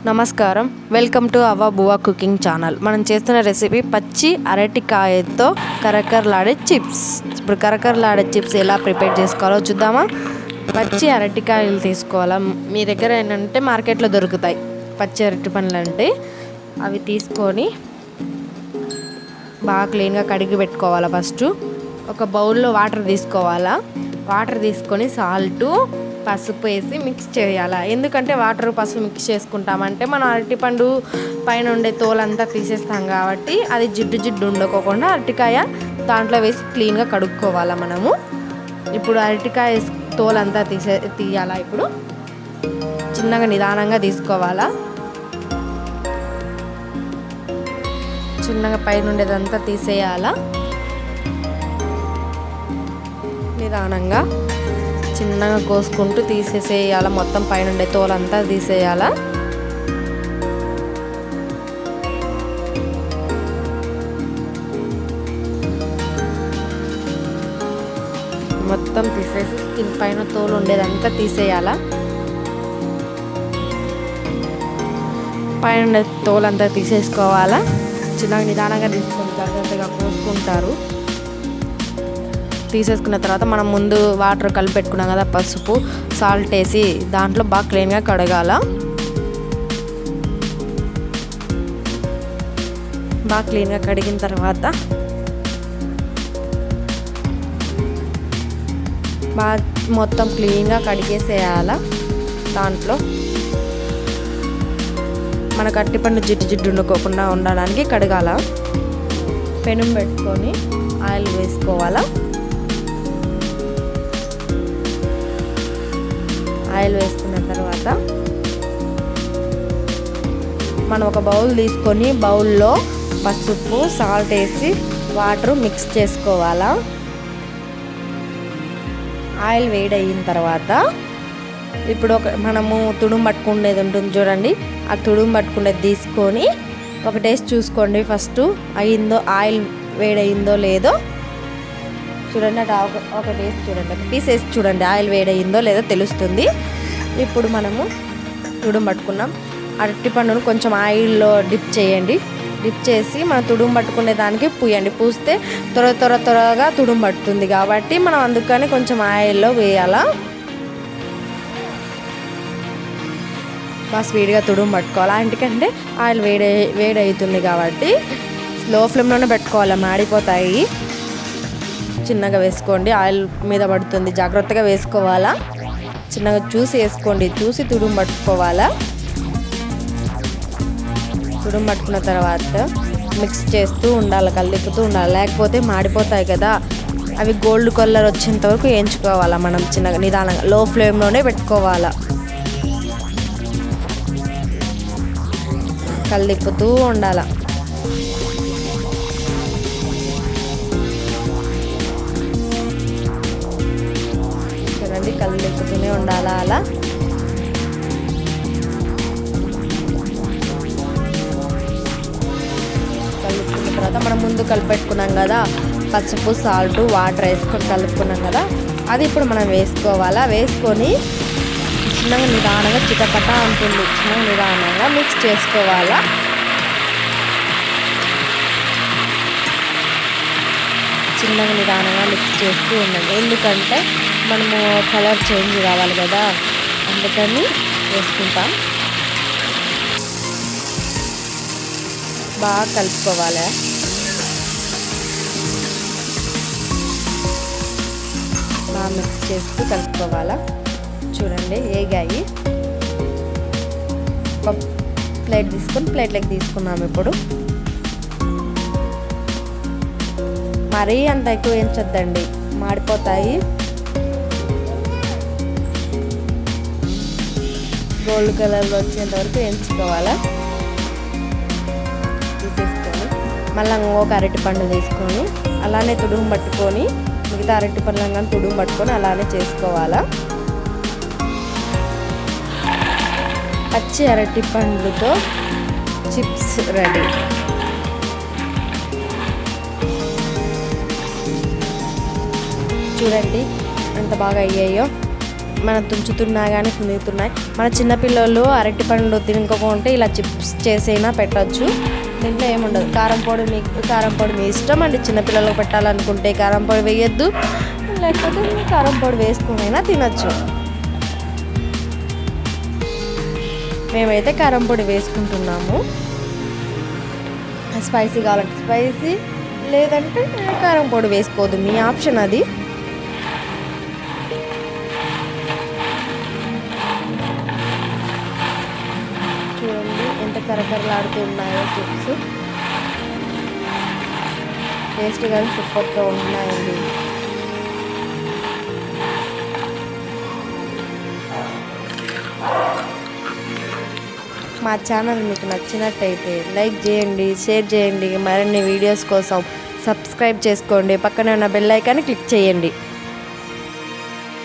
నమస్కారం, welcome to అవ్వబువ్వ cooking channel. మనం చేస్తున్న రెసిపీ పచ్చి అరటికాయతో కరకరలాడే చిప్స్. ఇప్పుడు కరకరలాడే చిప్స్ ఎలా ప్రిపేర్ చేసుకోవాలో చూద్దామా. పచ్చి అరటికాయలు తీసుకోవాలా. మీ దగ్గర ఏంటంటే మార్కెట్లో దొరుకుతాయి పచ్చి అరటి పండ్లు అంటే. అవి తీసుకొని బాగా క్లీన్గా కడిగి పెట్టుకోవాలా. ఫస్ట్ ఒక బౌల్లో వాటర్ తీసుకోవాలా. వాటర్ తీసుకొని సాల్టు పసుపు వేసి మిక్స్ చేయాలా. ఎందుకంటే వాటర్ పసుపు మిక్స్ చేసుకుంటామంటే మనం అరటిపండు పైన ఉండే తోలంతా తీసేస్తాం కాబట్టి అది జిడ్డు ఉండకోకుండా అరటికాయ దాంట్లో వేసి క్లీన్గా కడుక్కోవాలా. మనము ఇప్పుడు అరటికాయ తోలంతా తీయాలా. ఇప్పుడు చిన్నగా నిదానంగా తీసుకోవాలా. చిన్నగా పైన ఉండేదంతా తీసేయాలా. నిదానంగా చిన్నగా కోసుకుంటూ తీసేసేయాల. మొత్తం పైన ఉండే తోలంతా తీసేయాలా. మొత్తం తీసేసి స్కిన్ పైన తోలు ఉండేదంతా తీసేయాలా. పైన ఉండే తోలంతా తీసేసుకోవాలా. చిన్నగా నిదానంగా తీసుకొని జాగ్రత్తగా కోసుకుంటారు. తీసేసుకున్న తర్వాత మనం ముందు వాటర్ కలిపి పెట్టుకున్నాం కదా, పసుపు సాల్ట్ వేసి దాంట్లో బాగా క్లీన్గా కడగాల. బాగా క్లీన్గా కడిగిన తర్వాత బాగా మొత్తం క్లీన్గా కడిగేసేయాల. దాంట్లో మన అరటిపండు జిడ్డు ఉండకోకుండా ఉండడానికి కడగాల. పెనం పెట్టుకొని ఆయిల్ వేసుకోవాలా. ఆయిల్ వేసుకున్న తర్వాత మనం ఒక బౌల్ తీసుకొని బౌల్లో పసుపు సాల్ట్ వేసి వాటర్ మిక్స్ చేసుకోవాలా. ఆయిల్ వేడయిన తర్వాత ఇప్పుడు మనము తుడుము పట్టుకునేది ఉంటుంది చూడండి, ఆ తుడుము పట్టుకునేది తీసుకొని ఒక టేస్ట్ చూసుకోండి. ఫస్ట్ అయిందో ఆయిల్ వేడయిందో లేదో చూడండి. అటు ఒక టేస్ట్ చూడండి, ఒక పీస్ వేసి చూడండి ఆయిల్ వేడయిందో లేదో తెలుస్తుంది. ఇప్పుడు మనము తుడుము పట్టుకున్నాం. అరటి పండును కొంచెం ఆయిల్లో డిప్ చేయండి. డిప్ చేసి మనం తుడుము పట్టుకునే దానికి పూయండి. పూస్తే త్వరగా తుడుము పడుతుంది కాబట్టి మనం అందుకని కొంచెం ఆయిల్లో వేయాలా. బాగా స్పీడ్గా తుడుము పట్టుకోవాలి. ఎందుకంటే ఆయిల్ వేడవుతుంది కాబట్టి స్లో ఫ్లేమ్లోనే పెట్టుకోవాలి, మాడిపోతాయి. చిన్నగా వేసుకోండి, ఆయిల్ మీద పడుతుంది, జాగ్రత్తగా వేసుకోవాలా. చిన్నగా చూసి వేసుకోండి, చూసి తుడుము పట్టుకోవాలా. తుడుము పట్టుకున్న తర్వాత మిక్స్ చేస్తూ ఉండాలి, కలిపుతూ ఉండాలి, లేకపోతే మాడిపోతాయి కదా. అవి గోల్డ్ కలర్ వచ్చేంత వరకు వేయించుకోవాలా. మనం చిన్నగా నిదానంగా లో ఫ్లేమ్లోనే పెట్టుకోవాలా. కలిపుతూ ఉండాలి. కలిపుతూనే ఉండాలా. అలా కలుపుకున్న తర్వాత మనం ముందు కలిపెట్టుకున్నాం కదా, పసుపు సాల్ట్ వాటర్ వేసుకొని కలుపుకున్నాం కదా, అది ఇప్పుడు మనం వేసుకోవాలా. వేసుకొని చిన్నగా నిదానంగా చిటపట ఉంటుంది, చిన్నగా నిదానంగా మిక్స్ చేసుకోవాలా. చిన్నగా నిదానంగా మిక్స్ చేస్తూ ఉండండి. ఎందుకంటే మనము కలర్ చేంజ్ కావాలి కదా, అందుకని వేసుకుంటాం. బాగా కలుపుకోవాలి. బాగా మిక్స్ చేస్తూ కలుపుకోవాలా. చూడండి ఏగాయి. ఒక ప్లేట్ తీసుకొని ప్లేట్లోకి తీసుకున్నాము. ఇప్పుడు మరీ అంత ఎక్కువ వేయించొద్దండి, మాడిపోతాయి. గోల్డ్ కలర్లో వచ్చేంత వరకు వేయించుకోవాలా. తీసేసుకొని మళ్ళీ ఇంకొక అరటి పండు తీసుకొని అలానే తుడుము పట్టుకొని మిగతా అరటి పండ్లను కానీ తుడుము పట్టుకొని అలానే చేసుకోవాలా. పచ్చి అరటి పండుతో చిప్స్ రెడీ. చూడండి ఎంత బాగా అయ్యాయో. మనం తుంచుతున్నా కానీ తిరుగుతున్నాయి. మన చిన్నపిల్లలు అరటిపండు తినకపోతే ఇలా చిప్స్ చేసైనా పెట్టచ్చు. దీంట్లో ఏముండదు. కారం పొడి మీ ఇష్టం అండి. చిన్నపిల్లలకు పెట్టాలనుకుంటే కారం పొడి వేయొద్దు, లేకపోతే కారం పొడి వేసుకునైనా తినచ్చు. మేమైతే కారం పొడి వేసుకుంటున్నాము. స్పైసీ కావాలంటే స్పైసీ, లేదంటే కారం పొడి వేసుకోవద్దు, మీ ఆప్షన్ అది. చూడండి ఎంత కరకరలాడుతూ ఉన్నాయో చిప్స్. టేస్ట్గా సూపర్గా ఉన్నాయండి. మా ఛానల్ మీకు నచ్చినట్టయితే లైక్ చేయండి, షేర్ చేయండి. మరిన్ని వీడియోస్ కోసం సబ్స్క్రైబ్ చేసుకోండి. పక్కనే ఉన్న బెల్ ఐకాన్ని క్లిక్ చేయండి.